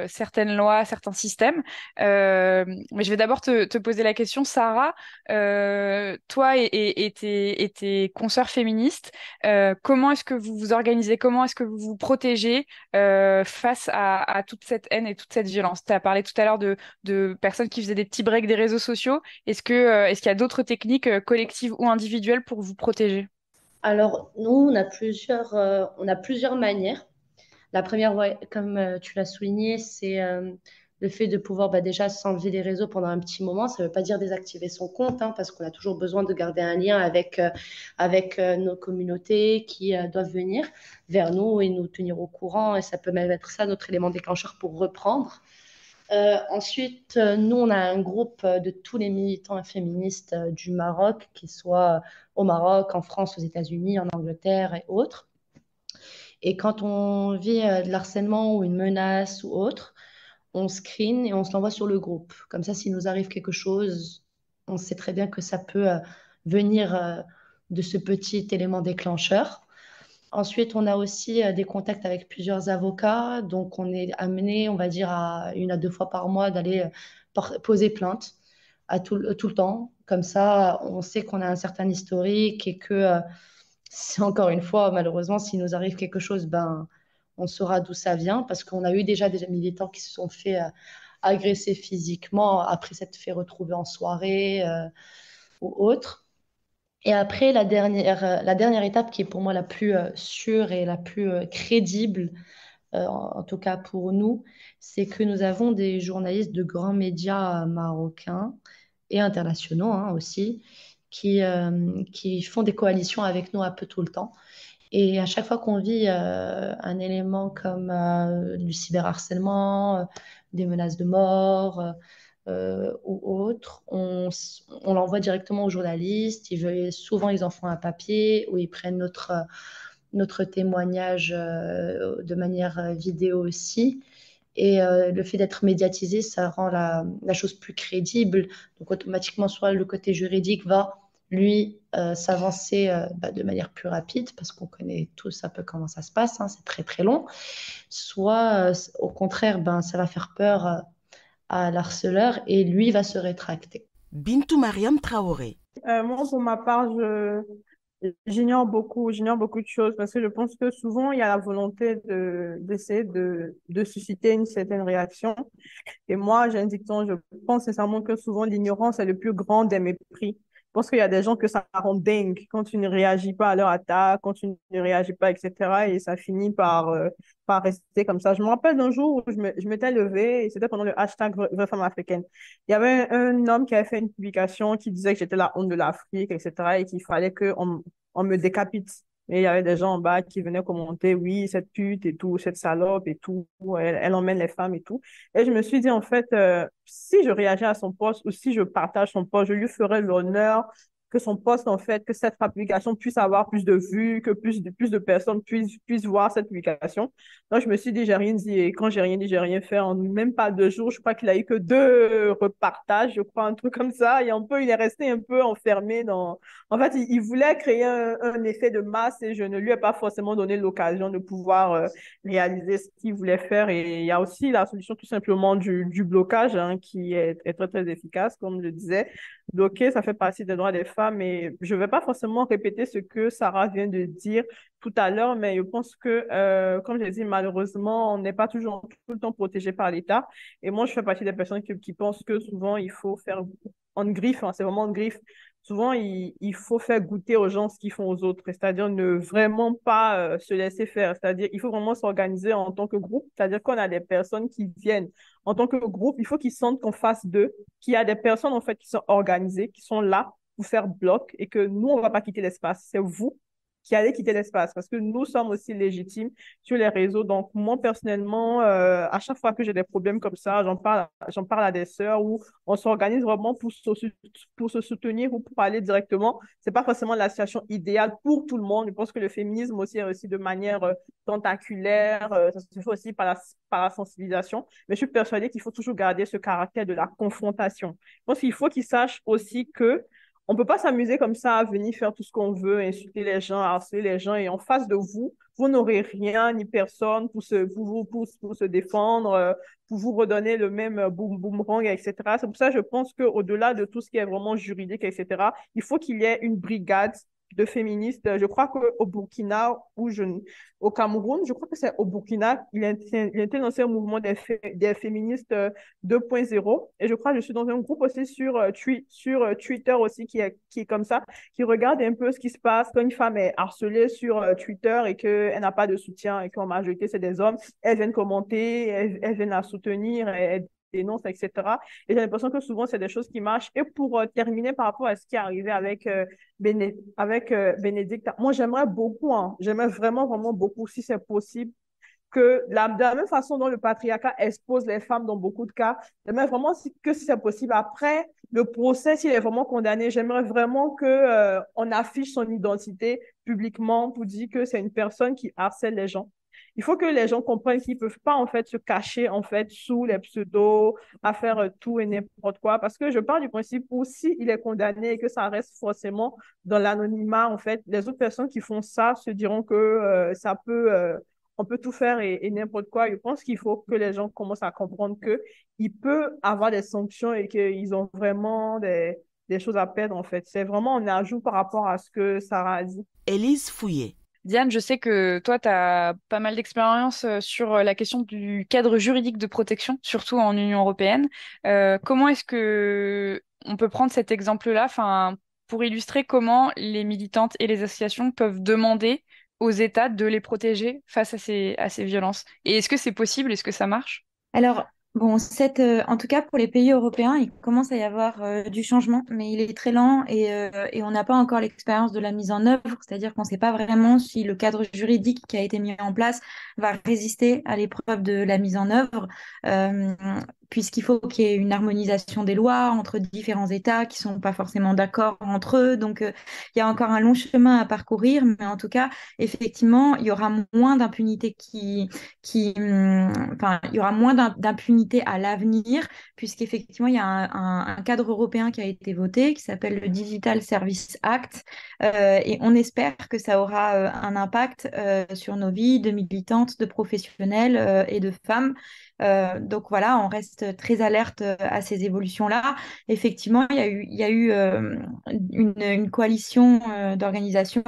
certaines lois, certains systèmes. Mais je vais d'abord te poser la question, Sarah. Toi et tes consoeurs féministes, comment est-ce que vous vous organisez? Comment est-ce que vous vous protégez face à toute cette haine et toute cette violence? Tu as parlé tout à l'heure de personnes qui faisaient des petits breaks des réseaux sociaux. Est-ce qu'il y a d'autres techniques collectives ou individuelles pour vous protéger? Alors, nous, on a plusieurs manières. La première, ouais, comme tu l'as souligné, c'est le fait de pouvoir déjà s'enlever des réseaux pendant un petit moment. Ça ne veut pas dire désactiver son compte, hein, parce qu'on a toujours besoin de garder un lien avec nos communautés qui doivent venir vers nous et nous tenir au courant. Et ça peut même être ça, notre élément déclencheur pour reprendre. Ensuite, nous, on a un groupe de tous les militants féministes du Maroc, qui soient au Maroc, en France, aux États-Unis, en Angleterre et autres. Et quand on vit de l'harcèlement ou une menace ou autre, on screen et on se l'envoie sur le groupe. Comme ça, s'il nous arrive quelque chose, on sait très bien que ça peut venir de ce petit élément déclencheur. Ensuite, on a aussi des contacts avec plusieurs avocats. Donc, on est amené, on va dire, à 1 à 2 fois par mois d'aller poser plainte tout le temps. Comme ça, on sait qu'on a un certain historique et que, c'est encore une fois, malheureusement, s'il nous arrive quelque chose, ben, on saura d'où ça vient parce qu'on a eu déjà des militants qui se sont fait agresser physiquement après s'être fait retrouver en soirée ou autre. Et après, la dernière étape qui est pour moi la plus sûre et la plus crédible, en tout cas pour nous, c'est que nous avons des journalistes de grands médias marocains et internationaux hein, aussi, qui font des coalitions avec nous un peu tout le temps. Et à chaque fois qu'on vit un élément comme du cyberharcèlement, des menaces de mort ou autre, on l'envoie directement aux journalistes. Souvent, ils en font un papier où ils prennent notre témoignage de manière vidéo aussi. Et le fait d'être médiatisé, ça rend la chose plus crédible. Donc automatiquement, soit le côté juridique va, lui, s'avancer de manière plus rapide, parce qu'on connaît tous un peu comment ça se passe, hein, c'est très très long. Soit au contraire, ça va faire peur à l'harceleur et lui va se rétracter. Bintou Mariam Traoré. Moi, pour ma part, j'ignore beaucoup de choses parce que je pense que souvent, il y a la volonté d'essayer de susciter une certaine réaction. Et moi, j'ai un dicton, je pense sincèrement que souvent, l'ignorance est le plus grand des mépris. Je pense qu'il y a des gens que ça rend dingue quand tu ne réagis pas à leur attaque, quand tu ne réagis pas, etc. Et ça finit par rester comme ça. Je me rappelle d'un jour où je m'étais levée et c'était pendant le hashtag Vraie Femme africaine. Il y avait un homme qui avait fait une publication qui disait que j'étais la honte de l'Afrique, etc. et qu'il fallait on me décapite. Et il y avait des gens en bas qui venaient commenter, oui, cette pute et tout, cette salope et tout, elle emmène les femmes et tout. Et je me suis dit, en fait, si je réagis à son poste ou si je partage son poste, je lui ferai l'honneur que son poste, en fait, que cette publication puisse avoir plus de vues, que plus de personnes puissent voir cette publication. Donc, je me suis dit, j'ai rien dit. Et quand j'ai rien dit, j'ai rien fait. En même pas 2 jours, je crois qu'il a eu que 2 repartages, je crois, un truc comme ça. Et un peu, il est resté un peu enfermé dans... En fait, il voulait créer un effet de masse et je ne lui ai pas forcément donné l'occasion de pouvoir réaliser ce qu'il voulait faire. Et il y a aussi la solution tout simplement du blocage, hein, qui est très, très efficace, comme je le disais. Bloquer, ça fait partie des droits des femmes et je ne vais pas forcément répéter ce que Sarah vient de dire tout à l'heure, mais je pense que, comme je l'ai dit, malheureusement, on n'est pas toujours tout le temps protégé par l'État. Et moi, je fais partie des personnes qui pensent que souvent, il faut faire en griffe, hein, c'est vraiment en griffe. Souvent, il faut faire goûter aux gens ce qu'ils font aux autres, c'est-à-dire ne vraiment pas se laisser faire. C'est-à-dire, il faut vraiment s'organiser en tant que groupe, c'est-à-dire qu'on a des personnes qui viennent en tant que groupe, il faut qu'ils sentent qu'en face d'eux, qu'il y a des personnes en fait qui sont organisées, qui sont là pour faire bloc et que nous, on ne va pas quitter l'espace. C'est vous qui allez quitter l'espace parce que nous sommes aussi légitimes sur les réseaux. Donc, moi, personnellement, à chaque fois que j'ai des problèmes comme ça, j'en parle à des sœurs où on s'organise vraiment pour se soutenir ou pour aller directement. C'est pas forcément la situation idéale pour tout le monde. Je pense que le féminisme aussi est aussi de manière tentaculaire. Ça se fait aussi par la sensibilisation. Mais je suis persuadée qu'il faut toujours garder ce caractère de la confrontation. Je pense qu'il faut qu'ils sachent aussi que on peut pas s'amuser comme ça à venir faire tout ce qu'on veut, insulter les gens, harceler les gens et en face de vous, vous n'aurez rien ni personne pour se défendre, pour vous redonner le même boomerang, etc. C'est pour ça que je pense qu'au-delà de tout ce qui est vraiment juridique, etc., il faut qu'il y ait une brigade de féministes. Je crois qu'au Burkina, au Cameroun, je crois que c'est au Burkina, il a été lancé un mouvement des féministes 2.0. Et je crois que je suis dans un groupe aussi sur Twitter aussi qui est comme ça, qui regarde un peu ce qui se passe quand une femme est harcelée sur Twitter et qu'elle n'a pas de soutien et qu'en majorité c'est des hommes. Elles viennent commenter, elles viennent la soutenir, elles dénoncent, etc. Et j'ai l'impression que souvent c'est des choses qui marchent. Et pour terminer par rapport à ce qui est arrivé avec Bénédicte, moi j'aimerais beaucoup, hein, j'aimerais vraiment, vraiment beaucoup, si c'est possible, que de la même façon dont le patriarcat expose les femmes dans beaucoup de cas, j'aimerais vraiment que si c'est possible, après le procès, s'il est vraiment condamné, j'aimerais vraiment que on affiche son identité publiquement pour dire que c'est une personne qui harcèle les gens. Il faut que les gens comprennent qu'ils peuvent pas en fait se cacher en fait sous les pseudos à faire tout et n'importe quoi parce que je pars du principe où si il est condamné et que ça reste forcément dans l'anonymat en fait les autres personnes qui font ça se diront que ça peut on peut tout faire et n'importe quoi. Je pense qu'il faut que les gens commencent à comprendre que il peut avoir des sanctions et qu'ils ont vraiment des des choses à perdre, en fait. C'est vraiment un ajout par rapport à ce que Sarah a dit. Élise Fouillé. Diane, je sais que toi, tu as pas mal d'expérience sur la question du cadre juridique de protection, surtout en Union européenne. Comment est-ce que on peut prendre cet exemple-là, enfin, pour illustrer comment les militantes et les associations peuvent demander aux États de les protéger face à ces violences? Et est-ce que c'est possible? Est-ce que ça marche? Alors, bon, en tout cas, pour les pays européens, il commence à y avoir du changement, mais il est très lent et on n'a pas encore l'expérience de la mise en œuvre, c'est-à-dire qu'on ne sait pas vraiment si le cadre juridique qui a été mis en place va résister à l'épreuve de la mise en œuvre, euh, puisqu'il faut qu'il y ait une harmonisation des lois entre différents États qui ne sont pas forcément d'accord entre eux. Donc, il y a encore un long chemin à parcourir, mais en tout cas, effectivement, il y aura moins d'impunité enfin, il y aura moins d'impunité à l'avenir, puisqu'effectivement, il y a un cadre européen qui a été voté, qui s'appelle le Digital Service Act, et on espère que ça aura un impact sur nos vies de militantes, de professionnels et de femmes. Donc voilà, on reste très alerte à ces évolutions-là. Effectivement, il y a eu une coalition d'organisations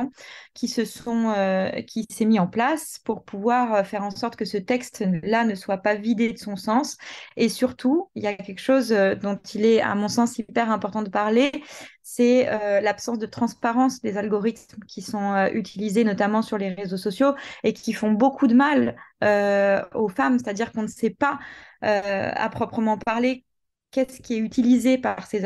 qui s'est mis en place pour pouvoir faire en sorte que ce texte-là ne soit pas vidé de son sens. Et surtout, il y a quelque chose dont il est, à mon sens, hyper important de parler, c'est l'absence de transparence des algorithmes qui sont utilisés notamment sur les réseaux sociaux et qui font beaucoup de mal aux femmes, c'est-à-dire qu'on ne sait pas à proprement parler qu'est-ce qui est utilisé par ces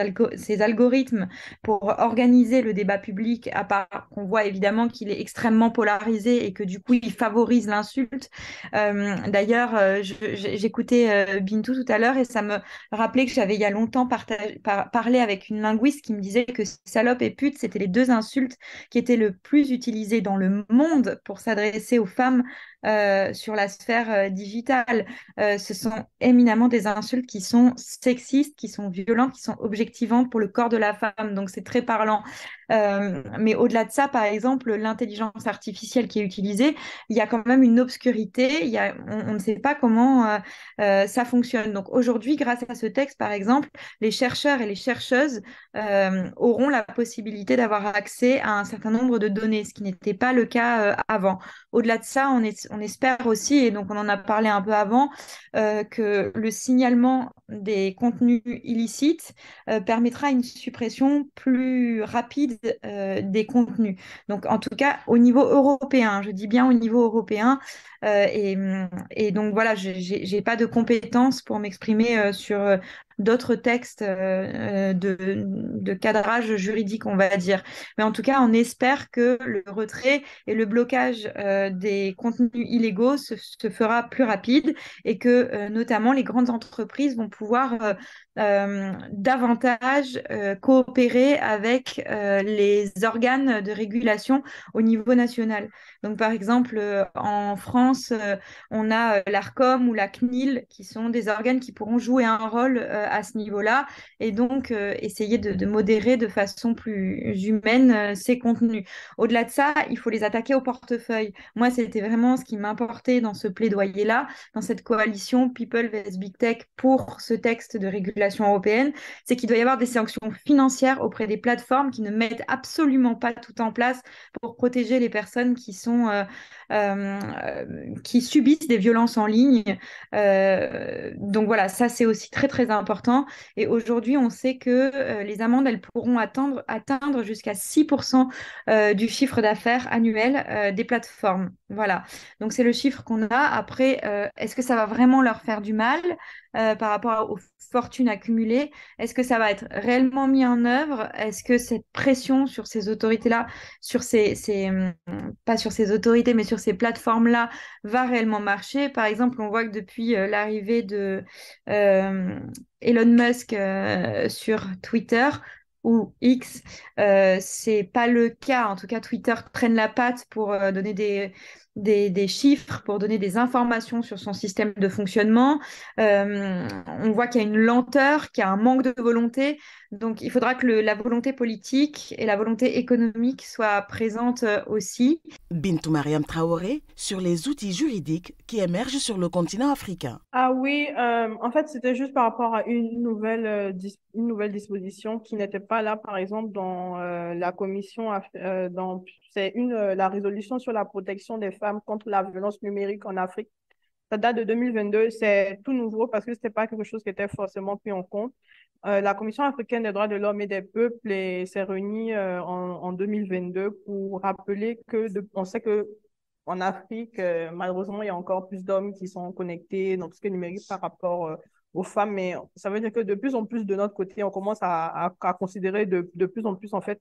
algorithmes pour organiser le débat public, à part qu'on voit évidemment qu'il est extrêmement polarisé et que du coup, il favorise l'insulte. D'ailleurs, j'écoutais Bintou tout à l'heure et ça me rappelait que j'avais il y a longtemps parlé avec une linguiste qui me disait que salope et pute, c'était les deux insultes qui étaient le plus utilisées dans le monde pour s'adresser aux femmes sur la sphère digitale. Ce sont éminemment des insultes qui sont sexistes, qui sont violentes, qui sont objectivantes pour le corps de la femme. Donc c'est très parlant. Mais au-delà de ça, par exemple, l'intelligence artificielle qui est utilisée, il y a quand même une obscurité. On ne sait pas comment ça fonctionne. Donc aujourd'hui, grâce à ce texte, par exemple, les chercheurs et les chercheuses auront la possibilité d'avoir accès à un certain nombre de données, ce qui n'était pas le cas avant. Au-delà de ça, on espère aussi, et donc on en a parlé un peu avant, que le signalement des contenus illicites permettra une suppression plus rapide des contenus. Donc en tout cas au niveau européen, je dis bien au niveau européen, et donc voilà, j'ai pas de compétences pour m'exprimer sur d'autres textes de cadrage juridique, on va dire. Mais en tout cas, on espère que le retrait et le blocage des contenus illégaux se fera plus rapide et que notamment les grandes entreprises vont pouvoir davantage coopérer avec les organes de régulation au niveau national. Donc par exemple, en France, on a l'ARCOM ou la CNIL qui sont des organes qui pourront jouer un rôle à ce niveau-là et donc essayer de modérer de façon plus humaine ces contenus. Au-delà de ça, il faut les attaquer au portefeuille. Moi, c'était vraiment ce qui m'importait dans ce plaidoyer-là, dans cette coalition People vs Big Tech pour ce texte de régulation européenne, c'est qu'il doit y avoir des sanctions financières auprès des plateformes qui ne mettent absolument pas tout en place pour protéger les personnes qui subissent des violences en ligne. Donc voilà, ça c'est aussi très très important. Et aujourd'hui, on sait que les amendes, elles pourront atteindre jusqu'à 6% du chiffre d'affaires annuel des plateformes. Voilà. Donc c'est le chiffre qu'on a. Après, est-ce que ça va vraiment leur faire du mal par rapport aux fortunes accumulées? Est-ce que ça va être réellement mis en œuvre? Est-ce que cette pression sur ces autorités-là, pas sur ces autorités, mais sur ces plateformes-là, va réellement marcher? Par exemple, on voit que depuis l'arrivée de Elon Musk sur Twitter, ou X, c'est pas le cas. En tout cas, Twitter traîne la patte pour donner des chiffres, pour donner des informations sur son système de fonctionnement. On voit qu'il y a une lenteur, qu'il y a un manque de volonté. Donc, il faudra que la volonté politique et la volonté économique soient présentes aussi. Bintou Mariam Traoré sur les outils juridiques qui émergent sur le continent africain. Ah oui, en fait, c'était juste par rapport à une nouvelle disposition qui n'était pas là, par exemple, dans la commission, la résolution sur la protection des femmes contre la violence numérique en Afrique. Ça date de 2022, c'est tout nouveau parce que c'était pas quelque chose qui était forcément pris en compte. La Commission africaine des droits de l'homme et des peuples s'est réunie en 2022 pour rappeler on sait que en Afrique, malheureusement, il y a encore plus d'hommes qui sont connectés dans tout ce qui est numérique par rapport aux femmes, mais ça veut dire que de plus en plus de notre côté, on commence à considérer de plus en plus, en fait,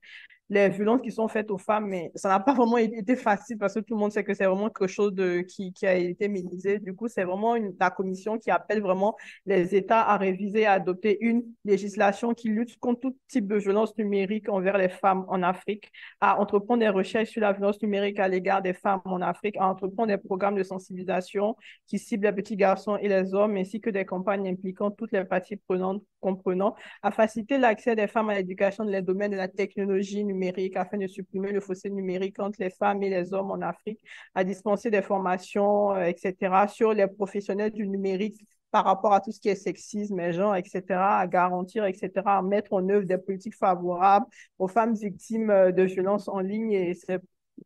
les violences qui sont faites aux femmes, mais ça n'a pas vraiment été facile parce que tout le monde sait que c'est vraiment quelque chose qui a été minimisé. Du coup, c'est vraiment la commission qui appelle vraiment les États à réviser, à adopter une législation qui lutte contre tout type de violence numérique envers les femmes en Afrique, à entreprendre des recherches sur la violence numérique à l'égard des femmes en Afrique, à entreprendre des programmes de sensibilisation qui ciblent les petits garçons et les hommes, ainsi que des campagnes impliquant toutes les parties prenantes, comprenant, à faciliter l'accès des femmes à l'éducation dans les domaines de la technologie numérique afin de supprimer le fossé numérique entre les femmes et les hommes en Afrique, à dispenser des formations, etc., sur les professionnels du numérique par rapport à tout ce qui est sexisme et genre, etc., à garantir, etc., à mettre en œuvre des politiques favorables aux femmes victimes de violences en ligne et c'est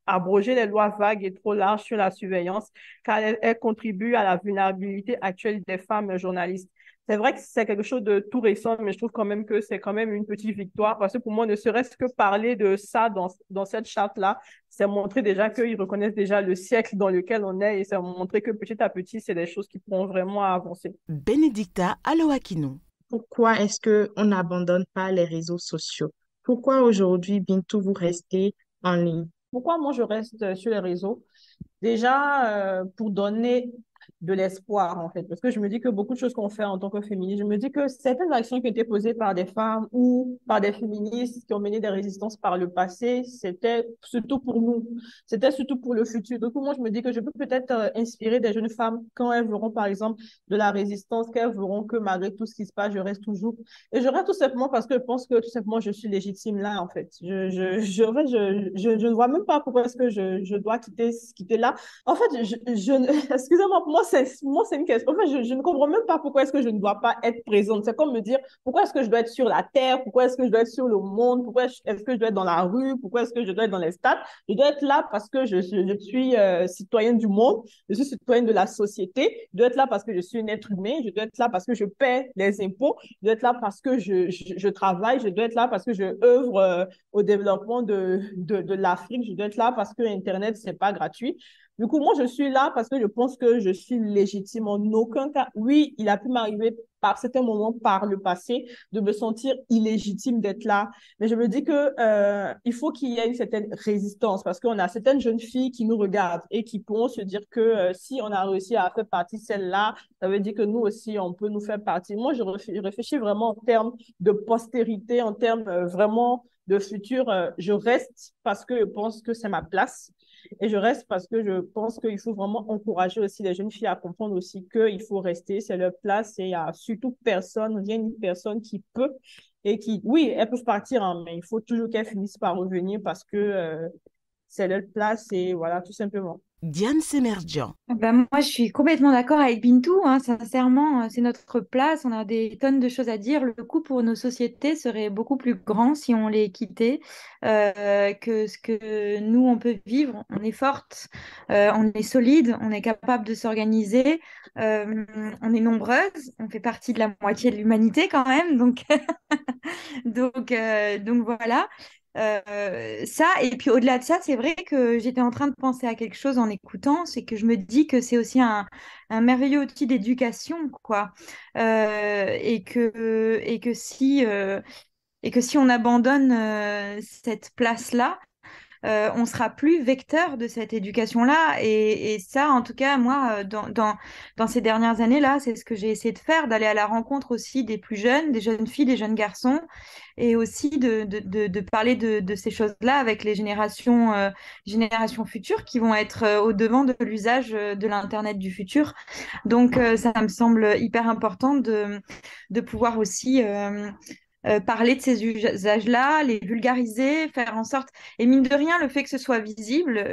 abroger les lois vagues et trop larges sur la surveillance, car elles contribuent à la vulnérabilité actuelle des femmes journalistes. C'est vrai que c'est quelque chose de tout récent, mais je trouve quand même que c'est quand même une petite victoire parce que pour moi, ne serait-ce que parler de ça dans cette charte-là, c'est montrer déjà qu'ils reconnaissent déjà le siècle dans lequel on est et c'est montrer que petit à petit, c'est des choses qui pourront vraiment avancer. Benedicta Aloakino. Pourquoi est-ce qu'on n'abandonne pas les réseaux sociaux? Pourquoi aujourd'hui, Bintou, vous restez en ligne? Pourquoi moi je reste sur les réseaux? Déjà, pour donner de l'espoir, en fait, parce que je me dis que beaucoup de choses qu'on fait en tant que féministe, je me dis que certaines actions qui étaient posées par des femmes ou par des féministes qui ont mené des résistances par le passé, c'était surtout pour nous, c'était surtout pour le futur. Donc, moi, je me dis que je peux peut-être inspirer des jeunes femmes quand elles verront, par exemple, de la résistance, qu'elles verront que malgré tout ce qui se passe, je reste toujours. Et je reste tout simplement parce que je pense que tout simplement, je suis légitime là, en fait. Je ne vois même pas pourquoi est-ce que je dois quitter là. En fait, excusez-moi, pour moi, c'est une question. En fait, je ne comprends même pas pourquoi est-ce que je ne dois pas être présente. C'est comme me dire, pourquoi est-ce que je dois être sur la terre? Pourquoi est-ce que je dois être sur le monde? Pourquoi est-ce que je dois être dans la rue? Pourquoi est-ce que je dois être dans les stades? Je dois être là parce que je suis citoyenne du monde. Je suis citoyenne de la société. Je dois être là parce que je suis un être humain. Je dois être là parce que je paie les impôts. Je dois être là parce que je travaille. Je dois être là parce que je œuvre au développement de l'Afrique. Je dois être là parce que Internet, c'est pas gratuit. Du coup, moi, je suis là parce que je pense que je suis légitime en aucun cas. Oui, il a pu m'arriver par certains moments par le passé de me sentir illégitime d'être là. Mais je me dis que il faut qu'il y ait une certaine résistance parce qu'on a certaines jeunes filles qui nous regardent et qui pourront se dire que si on a réussi à faire partie de celle-là, ça veut dire que nous aussi, on peut nous faire partie. Moi, je réfléchis vraiment en termes de postérité, en termes vraiment de futur. Je reste parce que je pense que c'est ma place. Et je reste parce que je pense qu'il faut vraiment encourager aussi les jeunes filles à comprendre aussi qu'il faut rester, c'est leur place et il n'y a surtout personne, rien ni personne qui peut et qui, oui, elles peuvent partir, hein, mais il faut toujours qu'elles finissent par revenir parce que c'est leur place et voilà, tout simplement. Diane Semerjian. Ben, moi, je suis complètement d'accord avec Bintou, hein, sincèrement, c'est notre place, on a des tonnes de choses à dire. Le coût pour nos sociétés serait beaucoup plus grand si on les quittait que ce que nous, on peut vivre. On est forte, on est solide, on est capable de s'organiser, on est nombreuses, on fait partie de la moitié de l'humanité quand même, donc, donc voilà. Ça, et puis au-delà de ça, c'est vrai que j'étais en train de penser à quelque chose en écoutant, c'est que je me dis que c'est aussi un merveilleux outil d'éducation, quoi. Et que si on abandonne cette place-là, on sera plus vecteur de cette éducation-là. Et ça, en tout cas, moi, dans ces dernières années-là, c'est ce que j'ai essayé de faire, d'aller à la rencontre aussi des plus jeunes, des jeunes filles, des jeunes garçons, et aussi de parler de ces choses-là avec les générations futures qui vont être au devant de l'usage de l'Internet du futur. Donc, ça me semble hyper important de pouvoir aussi parler de ces usages-là, les vulgariser, faire en sorte. Et mine de rien, le fait que ce soit visible,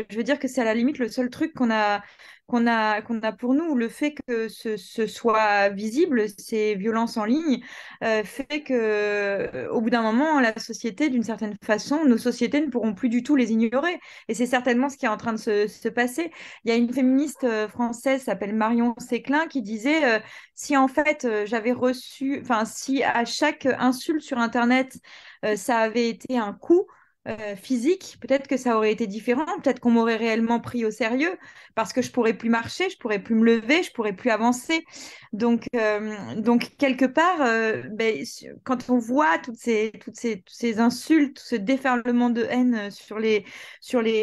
je veux dire que c'est à la limite le seul truc qu'on a pour nous. Le fait que ce soit visible, ces violences en ligne, fait que, au bout d'un moment, la société, d'une certaine façon, nos sociétés ne pourront plus du tout les ignorer. Et c'est certainement ce qui est en train de se passer. Il y a une féministe française, s'appelle Marion Séclin, qui disait si en fait j'avais reçu, enfin, si à chaque insulte sur Internet, ça avait été un coup physique, peut-être que ça aurait été différent, peut-être qu'on m'aurait réellement pris au sérieux, parce que je pourrais plus marcher, je pourrais plus me lever, je pourrais plus avancer. Donc quelque part, quand on voit toutes ces insultes, tout ce déferlement de haine sur les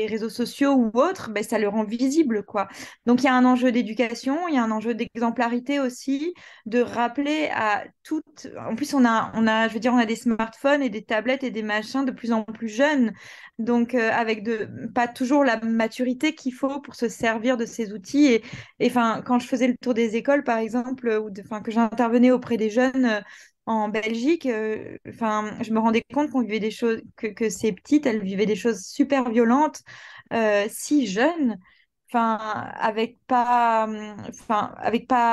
réseaux sociaux ou autres, ben, ça le rend visible, quoi. Donc il y a un enjeu d'éducation, il y a un enjeu d'exemplarité aussi, de rappeler à toutes. En plus, je veux dire, on a des smartphones et des tablettes et des machins de plus en plus jeunes, donc avec pas toujours la maturité qu'il faut pour se servir de ces outils. Et enfin, quand je faisais le tour des écoles, par exemple, enfin, que j'intervenais auprès des jeunes en Belgique, enfin, je me rendais compte qu'on vivait des choses, que ces petites, elles vivaient des choses super violentes, si jeunes, enfin, avec pas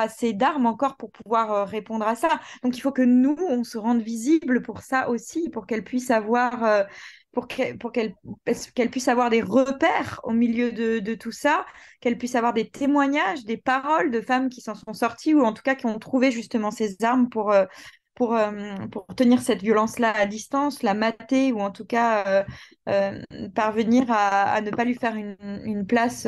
assez d'armes encore pour pouvoir répondre à ça. Donc, il faut que nous, on se rende visible pour ça aussi, pour qu'elles puissent avoir, qu'elles puissent avoir des repères au milieu de tout ça, qu'elles puissent avoir des témoignages, des paroles de femmes qui s'en sont sorties ou en tout cas qui ont trouvé justement ces armes pour tenir cette violence-là à distance, la mater ou en tout cas parvenir à ne pas lui faire une place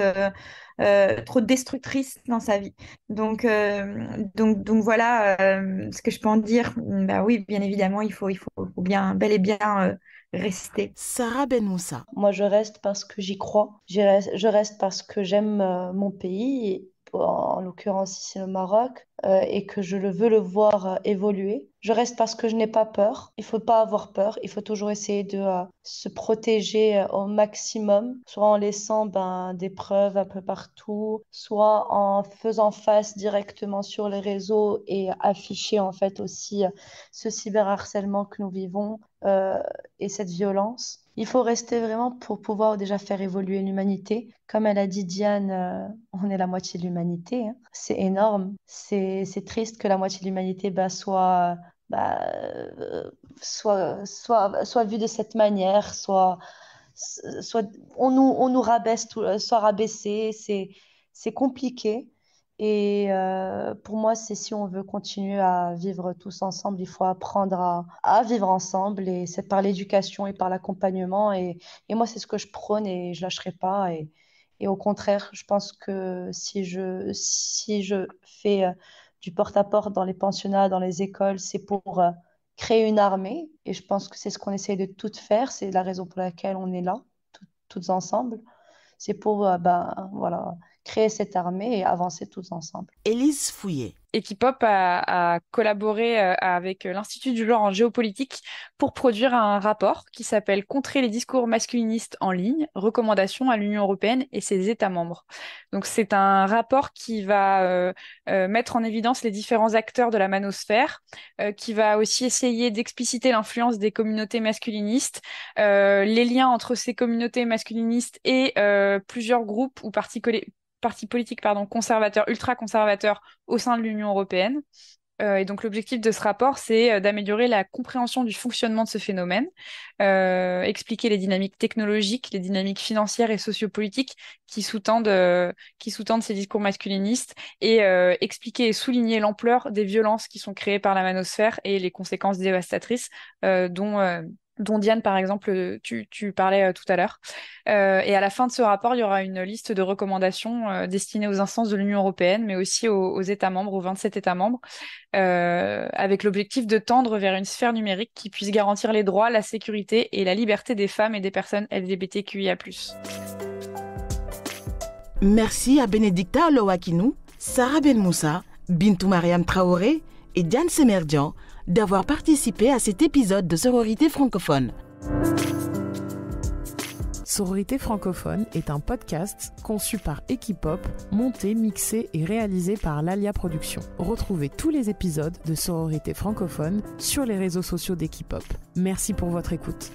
trop destructrice dans sa vie. Donc voilà ce que je peux en dire. Bah oui, bien évidemment, il faut bien, bel et bien rester. Sarah Ben Moussa. Moi, je reste parce que j'y crois. Je reste parce que j'aime mon pays, et en l'occurrence ici le Maroc, et que je veux le voir évoluer. Je reste parce que je n'ai pas peur. Il faut pas avoir peur. Il faut toujours essayer de se protéger au maximum, soit en laissant des preuves un peu partout, soit en faisant face directement sur les réseaux et afficher en fait aussi ce cyberharcèlement que nous vivons et cette violence. Il faut rester vraiment pour pouvoir déjà faire évoluer l'humanité. Comme elle a dit Diane, on est la moitié de l'humanité, hein. C'est énorme. C'est triste que la moitié de l'humanité bah, euh, soit vue de cette manière, soit on nous rabaisse, soit rabaissé. C'est compliqué. Et pour moi, c'est si on veut continuer à vivre tous ensemble, il faut apprendre à vivre ensemble. Et c'est par l'éducation et par l'accompagnement. Et moi, c'est ce que je prône et je lâcherai pas. Et au contraire, je pense que si je fais du porte-à-porte dans les pensionnats, dans les écoles, c'est pour créer une armée. Et je pense que c'est ce qu'on essaye de toutes faire. C'est la raison pour laquelle on est là, toutes ensemble. C'est pour voilà, créer cette armée et avancer tous ensemble. Élise Fouillet. Equipop a collaboré avec l'Institut du genre en géopolitique pour produire un rapport qui s'appelle Contrer les discours masculinistes en ligne, recommandations à l'Union européenne et ses États membres. Donc c'est un rapport qui va mettre en évidence les différents acteurs de la manosphère, qui va aussi essayer d'expliciter l'influence des communautés masculinistes, les liens entre ces communautés masculinistes et plusieurs groupes ou partis politiques conservateurs, ultra-conservateurs au sein de l'Union européenne. Et donc l'objectif de ce rapport, c'est d'améliorer la compréhension du fonctionnement de ce phénomène, expliquer les dynamiques technologiques, les dynamiques financières et sociopolitiques qui sous-tendent ces discours masculinistes et expliquer et souligner l'ampleur des violences qui sont créées par la manosphère et les conséquences dévastatrices dont Diane, par exemple, tu parlais tout à l'heure. Et à la fin de ce rapport, il y aura une liste de recommandations destinées aux instances de l'Union européenne, mais aussi aux États membres, aux 27 États membres, avec l'objectif de tendre vers une sphère numérique qui puisse garantir les droits, la sécurité et la liberté des femmes et des personnes LGBTQIA+. Merci à Benedicta Olowakinou, Sarah Ben Moussa, Bintou Mariam Traoré et Diane Semerdian d'avoir participé à cet épisode de Sororité francophone. Sororité francophone est un podcast conçu par Equipop, monté, mixé et réalisé par l'Alia Productions. Retrouvez tous les épisodes de Sororité francophone sur les réseaux sociaux d'Equipop. Merci pour votre écoute.